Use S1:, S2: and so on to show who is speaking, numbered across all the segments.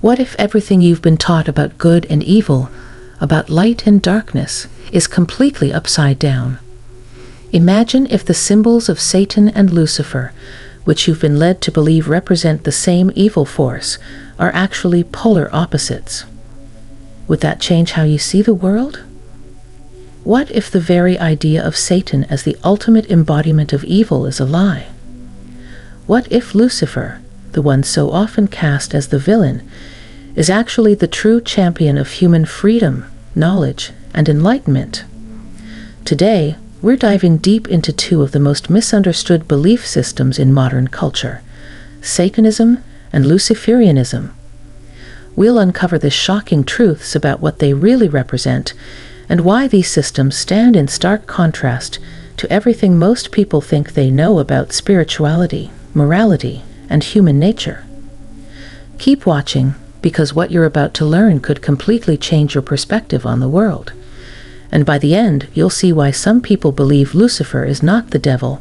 S1: What if everything you've been taught about good and evil, about light and darkness, is completely upside down? Imagine if the symbols of Satan and Lucifer, which you've been led to believe represent the same evil force, are actually polar opposites. Would that change how you see the world? What if the very idea of Satan as the ultimate embodiment of evil is a lie? What if Lucifer, the one so often cast as the villain, is actually the true champion of human freedom, knowledge, and enlightenment? Today, we're diving deep into two of the most misunderstood belief systems in modern culture, Satanism and Luciferianism. We'll uncover the shocking truths about what they really represent and why these systems stand in stark contrast to everything most people think they know about spirituality, morality, and human nature. Keep watching, because what you're about to learn could completely change your perspective on the world. And by the end, you'll see why some people believe Lucifer is not the devil,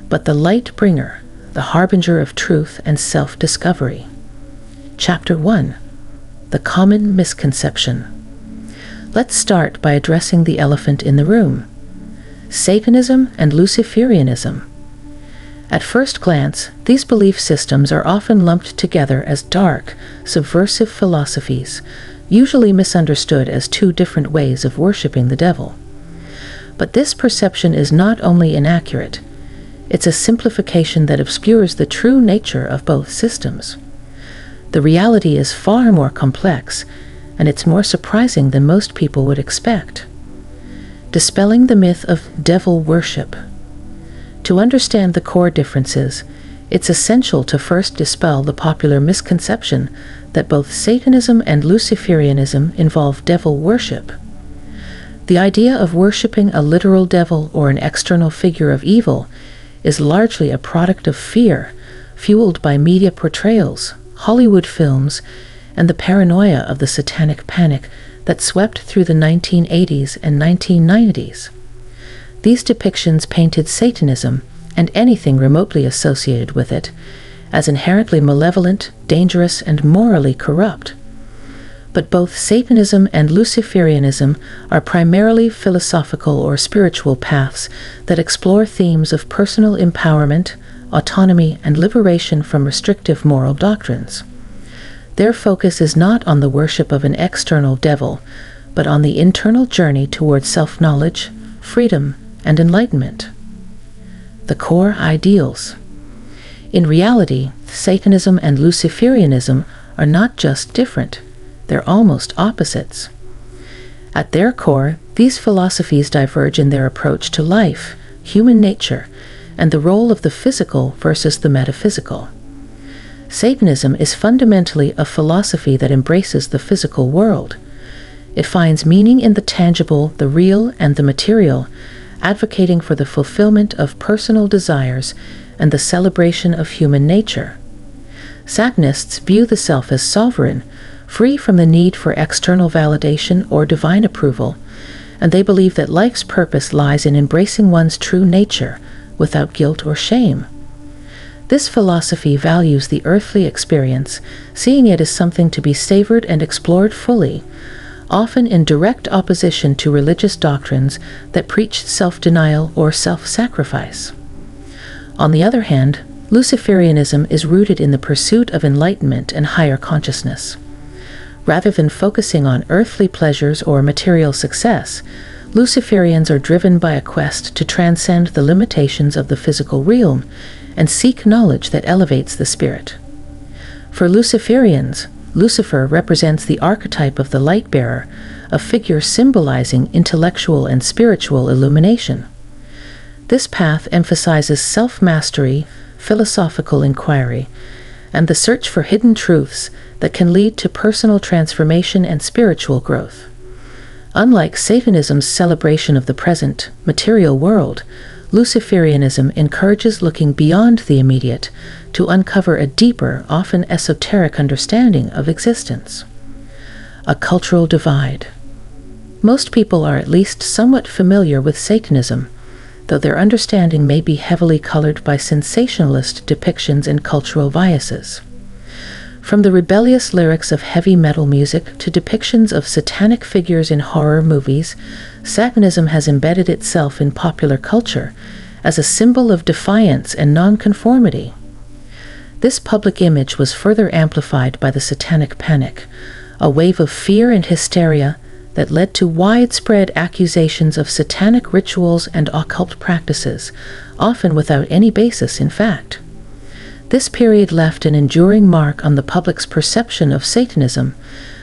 S1: but the light bringer, the harbinger of truth and self-discovery. Chapter 1. The Common Misconception. Let's start by addressing the elephant in the room: Satanism and Luciferianism. At first glance, these belief systems are often lumped together as dark, subversive philosophies, usually misunderstood as two different ways of worshiping the devil. But this perception is not only inaccurate, it's a simplification that obscures the true nature of both systems. The reality is far more complex, and it's more surprising than most people would expect. Dispelling the myth of devil worship. To understand the core differences, it's essential to first dispel the popular misconception that both Satanism and Luciferianism involve devil worship. The idea of worshiping a literal devil or an external figure of evil is largely a product of fear, fueled by media portrayals, Hollywood films, and the paranoia of the satanic panic that swept through the 1980s and 1990s. These depictions painted Satanism, and anything remotely associated with it, as inherently malevolent, dangerous, and morally corrupt. But both Satanism and Luciferianism are primarily philosophical or spiritual paths that explore themes of personal empowerment, autonomy, and liberation from restrictive moral doctrines. Their focus is not on the worship of an external devil, but on the internal journey towards self-knowledge, freedom, and enlightenment. The core ideals. In reality, Satanism and Luciferianism are not just different, they're almost opposites. At their core, these philosophies diverge in their approach to life, human nature, and the role of the physical versus the metaphysical. Satanism is fundamentally a philosophy that embraces the physical world. It finds meaning in the tangible, the real, and the material, advocating for the fulfillment of personal desires and the celebration of human nature. Satanists view the self as sovereign, free from the need for external validation or divine approval, and they believe that life's purpose lies in embracing one's true nature without guilt or shame. This philosophy values the earthly experience, seeing it as something to be savored and explored fully, often in direct opposition to religious doctrines that preach self-denial or self-sacrifice. On the other hand, Luciferianism is rooted in the pursuit of enlightenment and higher consciousness. Rather than focusing on earthly pleasures or material success, Luciferians are driven by a quest to transcend the limitations of the physical realm and seek knowledge that elevates the spirit. For Luciferians, Lucifer represents the archetype of the light-bearer, a figure symbolizing intellectual and spiritual illumination. This path emphasizes self-mastery, philosophical inquiry, and the search for hidden truths that can lead to personal transformation and spiritual growth. Unlike Satanism's celebration of the present, material world, Luciferianism encourages looking beyond the immediate to uncover a deeper, often esoteric understanding of existence. A cultural divide. Most people are at least somewhat familiar with Satanism, though their understanding may be heavily colored by sensationalist depictions and cultural biases. From the rebellious lyrics of heavy metal music to depictions of satanic figures in horror movies, Satanism has embedded itself in popular culture as a symbol of defiance and nonconformity. This public image was further amplified by the Satanic Panic, a wave of fear and hysteria that led to widespread accusations of satanic rituals and occult practices, often without any basis in fact. This period left an enduring mark on the public's perception of Satanism,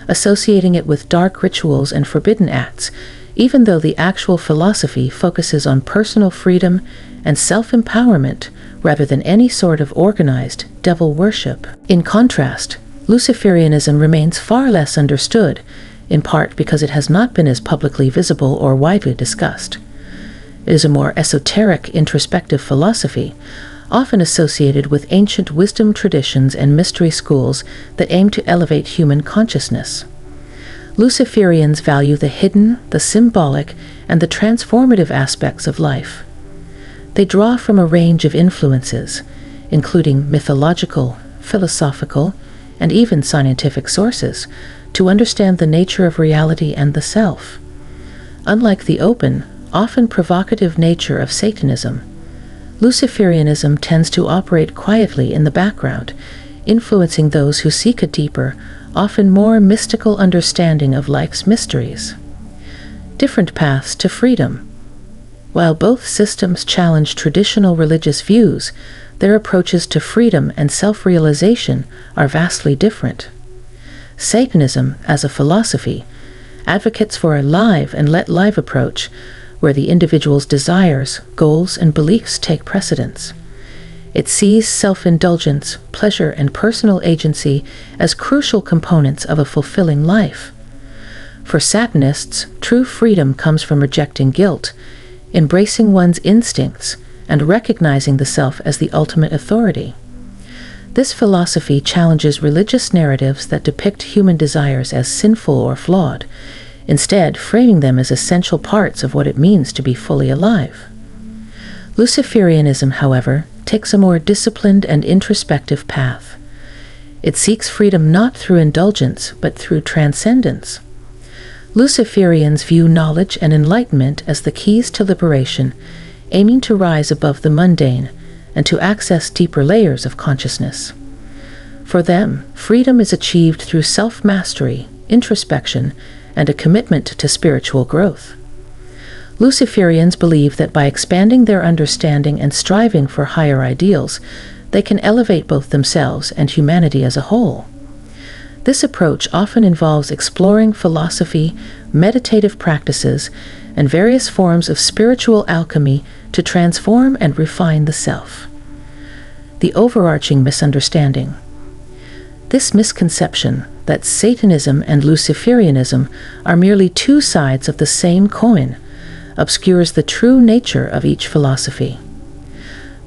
S1: associating it with dark rituals and forbidden acts, even though the actual philosophy focuses on personal freedom and self-empowerment rather than any sort of organized devil worship. In contrast, Luciferianism remains far less understood, in part because it has not been as publicly visible or widely discussed. It is a more esoteric, introspective philosophy, often associated with ancient wisdom traditions and mystery schools that aim to elevate human consciousness. Luciferians value the hidden, the symbolic, and the transformative aspects of life. They draw from a range of influences, including mythological, philosophical, and even scientific sources, to understand the nature of reality and the self. Unlike the open, often provocative nature of Satanism, Luciferianism tends to operate quietly in the background, influencing those who seek a deeper, often more mystical understanding of life's mysteries. Different paths to freedom. While both systems challenge traditional religious views, their approaches to freedom and self-realization are vastly different. Satanism, as a philosophy, advocates for a live and let live approach where the individual's desires, goals, and beliefs take precedence. It sees self-indulgence, pleasure, and personal agency as crucial components of a fulfilling life. For Satanists, true freedom comes from rejecting guilt, embracing one's instincts, and recognizing the self as the ultimate authority. This philosophy challenges religious narratives that depict human desires as sinful or flawed, instead framing them as essential parts of what it means to be fully alive. Luciferianism, however, takes a more disciplined and introspective path. It seeks freedom not through indulgence, but through transcendence. Luciferians view knowledge and enlightenment as the keys to liberation, aiming to rise above the mundane and to access deeper layers of consciousness. For them, freedom is achieved through self-mastery, introspection, and a commitment to spiritual growth. Luciferians believe that by expanding their understanding and striving for higher ideals, they can elevate both themselves and humanity as a whole. This approach often involves exploring philosophy, meditative practices, and various forms of spiritual alchemy to transform and refine the self. The overarching misunderstanding. This misconception that Satanism and Luciferianism are merely two sides of the same coin obscures the true nature of each philosophy.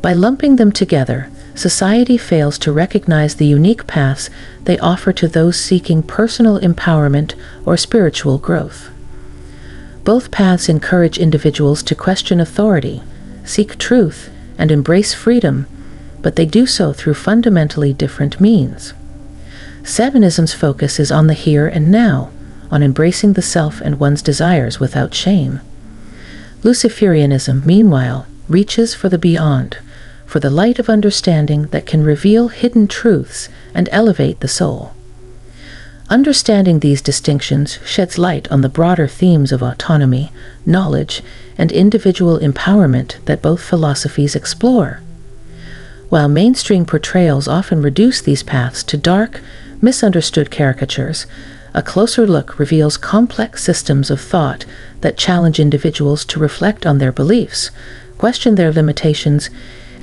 S1: By lumping them together, society fails to recognize the unique paths they offer to those seeking personal empowerment or spiritual growth. Both paths encourage individuals to question authority, seek truth, and embrace freedom, but they do so through fundamentally different means. Satanism's focus is on the here and now, on embracing the self and one's desires without shame. Luciferianism, meanwhile, reaches for the beyond, for the light of understanding that can reveal hidden truths and elevate the soul. Understanding these distinctions sheds light on the broader themes of autonomy, knowledge, and individual empowerment that both philosophies explore. While mainstream portrayals often reduce these paths to dark, misunderstood caricatures, a closer look reveals complex systems of thought that challenge individuals to reflect on their beliefs, question their limitations,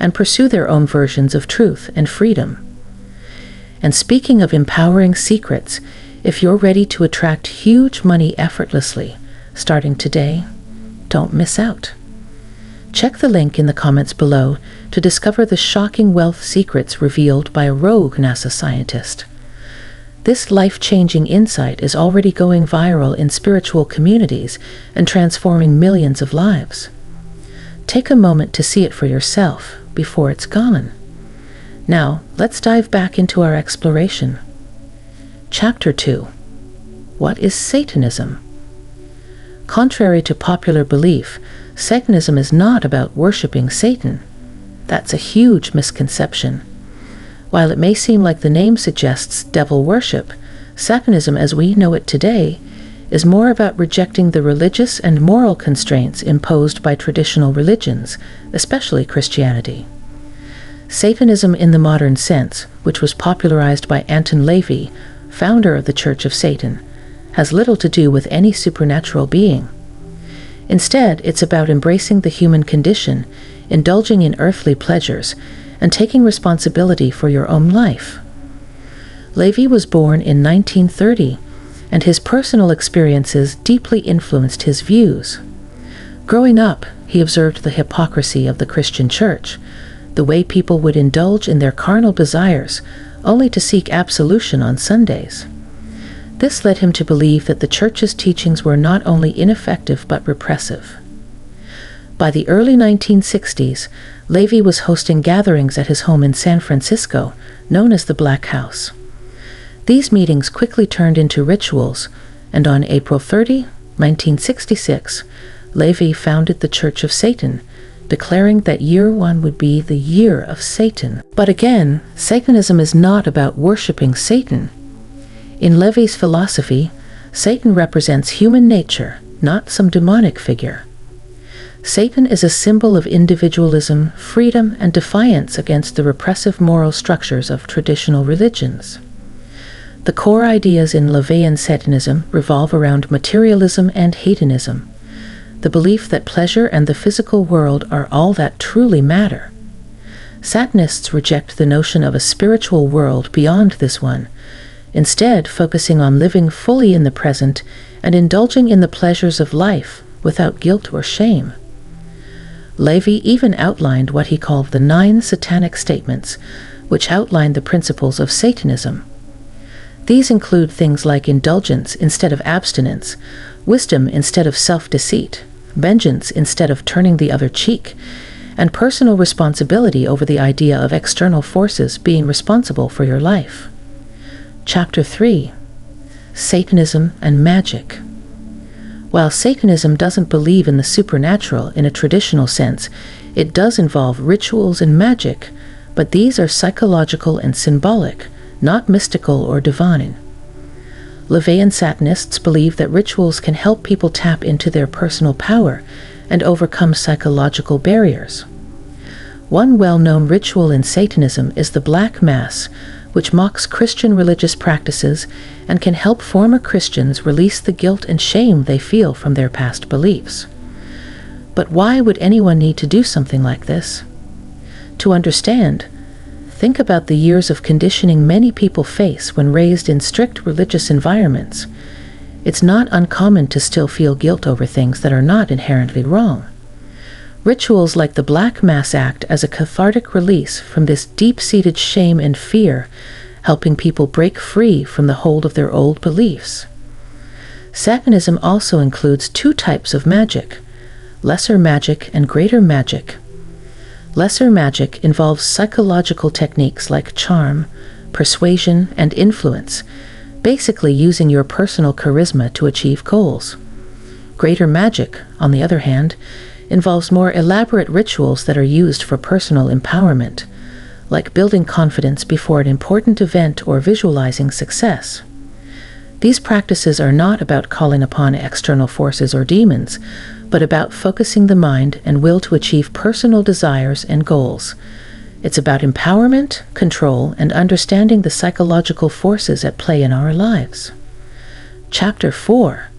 S1: and pursue their own versions of truth and freedom. And speaking of empowering secrets, if you're ready to attract huge money effortlessly, starting today, don't miss out. Check the link in the comments below to discover the shocking wealth secrets revealed by a rogue NASA scientist. This life-changing insight is already going viral in spiritual communities and transforming millions of lives. Take a moment to see it for yourself before it's gone. Now, let's dive back into our exploration. Chapter 2. What is Satanism? Contrary to popular belief, Satanism is not about worshipping Satan. That's a huge misconception. While it may seem like the name suggests devil worship, Satanism as we know it today is more about rejecting the religious and moral constraints imposed by traditional religions, especially Christianity. Satanism in the modern sense, which was popularized by Anton LaVey, founder of the Church of Satan, has little to do with any supernatural being. Instead, it's about embracing the human condition, indulging in earthly pleasures, and taking responsibility for your own life. LaVey was born in 1930, and his personal experiences deeply influenced his views. Growing up, he observed the hypocrisy of the Christian church, the way people would indulge in their carnal desires only to seek absolution on Sundays. This led him to believe that the church's teachings were not only ineffective but repressive. By the early 1960s, LaVey was hosting gatherings at his home in San Francisco, known as the Black House. These meetings quickly turned into rituals, and on April 30, 1966, LaVey founded the Church of Satan, declaring that year one would be the year of Satan. But again, Satanism is not about worshipping Satan. In LaVey's philosophy, Satan represents human nature, not some demonic figure. Satan is a symbol of individualism, freedom, and defiance against the repressive moral structures of traditional religions. The core ideas in LaVeyan Satanism revolve around materialism and hedonism, the belief that pleasure and the physical world are all that truly matter. Satanists reject the notion of a spiritual world beyond this one, instead focusing on living fully in the present and indulging in the pleasures of life without guilt or shame. LaVey even outlined what he called the 9 satanic statements, which outline the principles of Satanism. These include things like indulgence instead of abstinence, wisdom instead of self-deceit, vengeance instead of turning the other cheek, and personal responsibility over the idea of external forces being responsible for your life. Chapter 3. Satanism and Magic. While Satanism doesn't believe in the supernatural in a traditional sense, it does involve rituals and magic, but these are psychological and symbolic, not mystical or divine. LaVeyan Satanists believe that rituals can help people tap into their personal power and overcome psychological barriers. One well-known ritual in Satanism is the Black Mass, which mocks Christian religious practices and can help former Christians release the guilt and shame they feel from their past beliefs. But why would anyone need to do something like this? To understand, think about the years of conditioning many people face when raised in strict religious environments. It's not uncommon to still feel guilt over things that are not inherently wrong. Rituals like the Black Mass act as a cathartic release from this deep-seated shame and fear, helping people break free from the hold of their old beliefs. Satanism also includes 2 types of magic: lesser magic and greater magic. Lesser magic involves psychological techniques like charm, persuasion, and influence, basically using your personal charisma to achieve goals. Greater magic, on the other hand, involves more elaborate rituals that are used for personal empowerment, like building confidence before an important event or visualizing success. These practices are not about calling upon external forces or demons, but about focusing the mind and will to achieve personal desires and goals. It's about empowerment, control, and understanding the psychological forces at play in our lives. Chapter 4.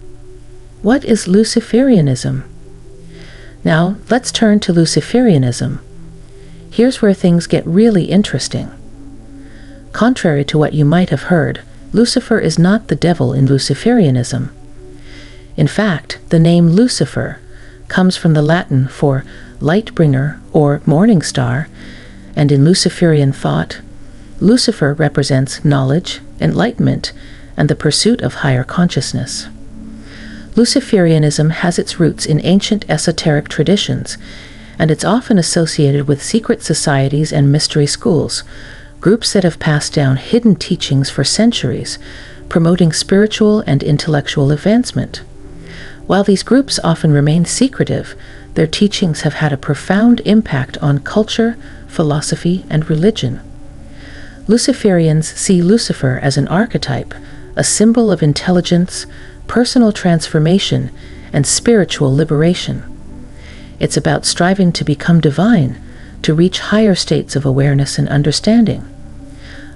S1: What is Luciferianism? Now, let's turn to Luciferianism. Here's where things get really interesting. Contrary to what you might have heard, Lucifer is not the devil in Luciferianism. In fact, the name Lucifer comes from the Latin for light bringer or morning star, and in Luciferian thought, Lucifer represents knowledge, enlightenment, and the pursuit of higher consciousness. Luciferianism has its roots in ancient esoteric traditions, and it's often associated with secret societies and mystery schools, groups that have passed down hidden teachings for centuries, promoting spiritual and intellectual advancement. While these groups often remain secretive, their teachings have had a profound impact on culture, philosophy, and religion. Luciferians see Lucifer as an archetype, a symbol of intelligence, personal transformation, and spiritual liberation. It's about striving to become divine, to reach higher states of awareness and understanding.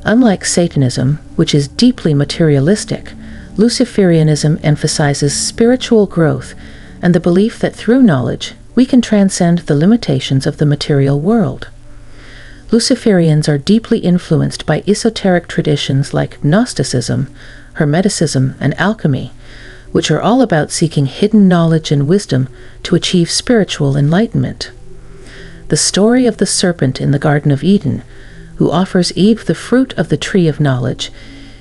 S1: Unlike Satanism, which is deeply materialistic, Luciferianism emphasizes spiritual growth and the belief that through knowledge we can transcend the limitations of the material world. Luciferians are deeply influenced by esoteric traditions like Gnosticism, Hermeticism, and alchemy, which are all about seeking hidden knowledge and wisdom to achieve spiritual enlightenment. The story of the serpent in the Garden of Eden, who offers Eve the fruit of the tree of knowledge,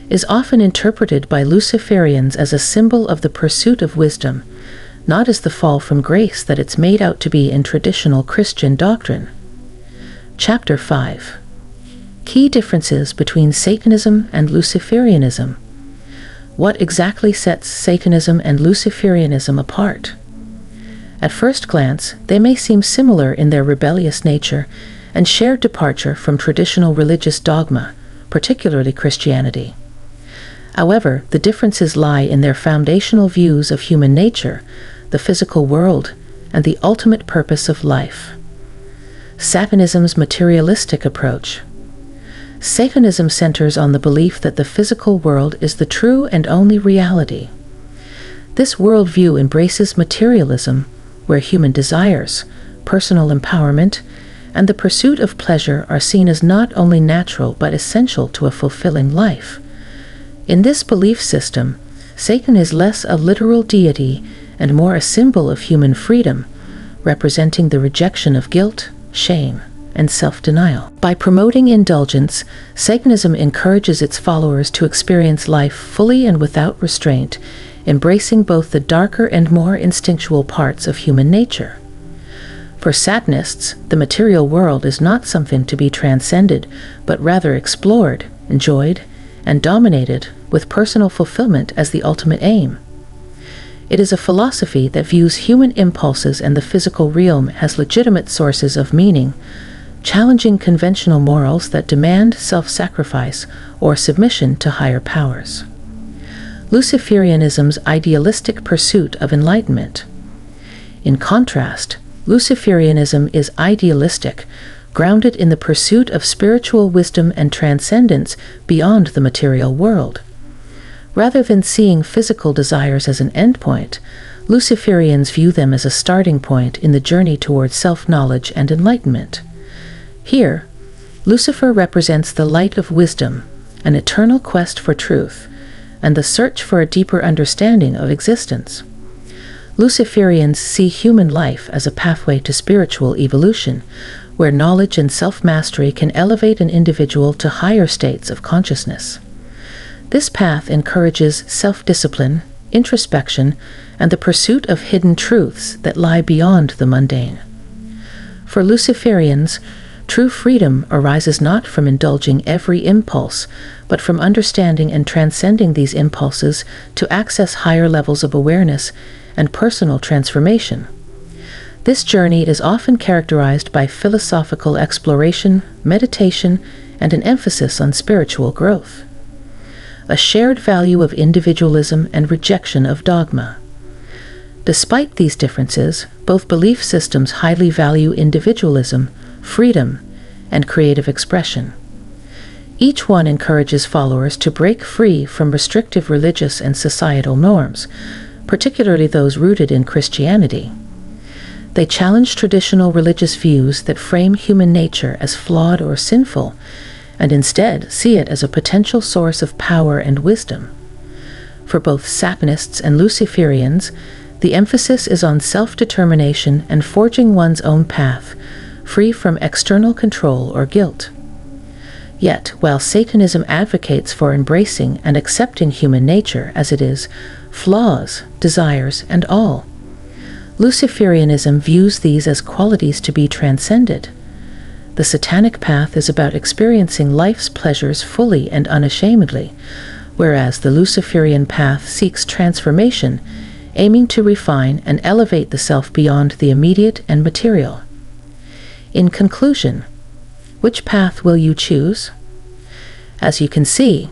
S1: is often interpreted by Luciferians as a symbol of the pursuit of wisdom, not as the fall from grace that it's made out to be in traditional Christian doctrine. Chapter 5. Key differences between Satanism and Luciferianism. What exactly sets Satanism and Luciferianism apart? At first glance, they may seem similar in their rebellious nature and shared departure from traditional religious dogma, particularly Christianity. However, the differences lie in their foundational views of human nature, the physical world, and the ultimate purpose of life. Satanism's materialistic approach. Satanism centers on the belief that the physical world is the true and only reality. This worldview embraces materialism, where human desires, personal empowerment, and the pursuit of pleasure are seen as not only natural but essential to a fulfilling life. In this belief system, Satan is less a literal deity and more a symbol of human freedom, representing the rejection of guilt, shame, and self-denial. By promoting indulgence, Satanism encourages its followers to experience life fully and without restraint, embracing both the darker and more instinctual parts of human nature. For Satanists, the material world is not something to be transcended, but rather explored, enjoyed, and dominated, with personal fulfillment as the ultimate aim. It is a philosophy that views human impulses and the physical realm as legitimate sources of meaning, challenging conventional morals that demand self-sacrifice or submission to higher powers. Luciferianism's idealistic pursuit of enlightenment. In contrast, Luciferianism is idealistic, grounded in the pursuit of spiritual wisdom and transcendence beyond the material world. Rather than seeing physical desires as an endpoint, Luciferians view them as a starting point in the journey towards self-knowledge and enlightenment. Here, Lucifer represents the light of wisdom, an eternal quest for truth, and the search for a deeper understanding of existence. Luciferians see human life as a pathway to spiritual evolution, where knowledge and self-mastery can elevate an individual to higher states of consciousness. This path encourages self-discipline, introspection, and the pursuit of hidden truths that lie beyond the mundane. For Luciferians, true freedom arises not from indulging every impulse, but from understanding and transcending these impulses to access higher levels of awareness and personal transformation. This journey is often characterized by philosophical exploration, meditation, and an emphasis on spiritual growth. A shared value of individualism and rejection of dogma. Despite these differences, both belief systems highly value individualism, freedom, and creative expression. Each one encourages followers to break free from restrictive religious and societal norms, particularly those rooted in Christianity. They challenge traditional religious views that frame human nature as flawed or sinful, and instead see it as a potential source of power and wisdom. For both Satanists and Luciferians, the emphasis is on self-determination and forging one's own path, free from external control or guilt. Yet, while Satanism advocates for embracing and accepting human nature as it is, flaws, desires, and all, Luciferianism views these as qualities to be transcended. The Satanic path is about experiencing life's pleasures fully and unashamedly, whereas the Luciferian path seeks transformation, aiming to refine and elevate the self beyond the immediate and material. In conclusion, which path will you choose? As you can see,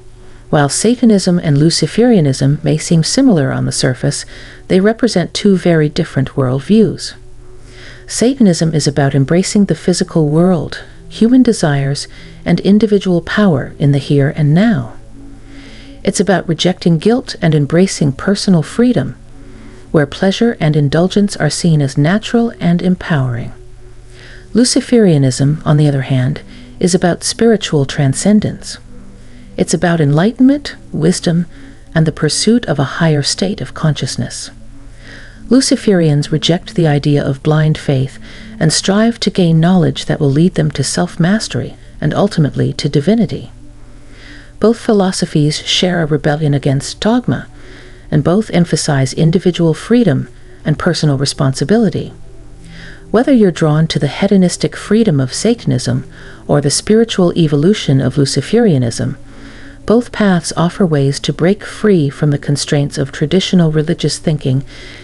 S1: while Satanism and Luciferianism may seem similar on the surface, they represent two very different worldviews. Satanism is about embracing the physical world, human desires, and individual power in the here and now. It's about rejecting guilt and embracing personal freedom, where pleasure and indulgence are seen as natural and empowering. Luciferianism, on the other hand, is about spiritual transcendence. It's about enlightenment, wisdom, and the pursuit of a higher state of consciousness. Luciferians reject the idea of blind faith and strive to gain knowledge that will lead them to self-mastery and ultimately to divinity. Both philosophies share a rebellion against dogma, and both emphasize individual freedom and personal responsibility. Whether you're drawn to the hedonistic freedom of Satanism or the spiritual evolution of Luciferianism, both paths offer ways to break free from the constraints of traditional religious thinking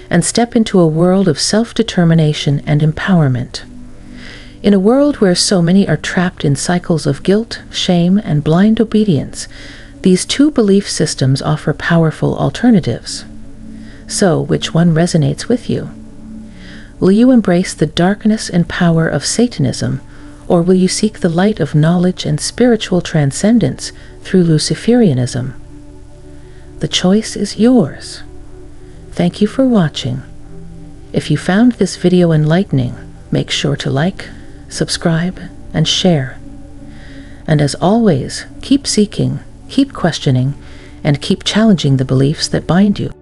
S1: and step into a world of self-determination and empowerment. In a world where so many are trapped in cycles of guilt, shame, and blind obedience, these two belief systems offer powerful alternatives. So, which one resonates with you? Will you embrace the darkness and power of Satanism, or will you seek the light of knowledge and spiritual transcendence through Luciferianism? The choice is yours. Thank you for watching. If you found this video enlightening, make sure to like, subscribe, and share. And as always, keep seeking, keep questioning, and keep challenging the beliefs that bind you.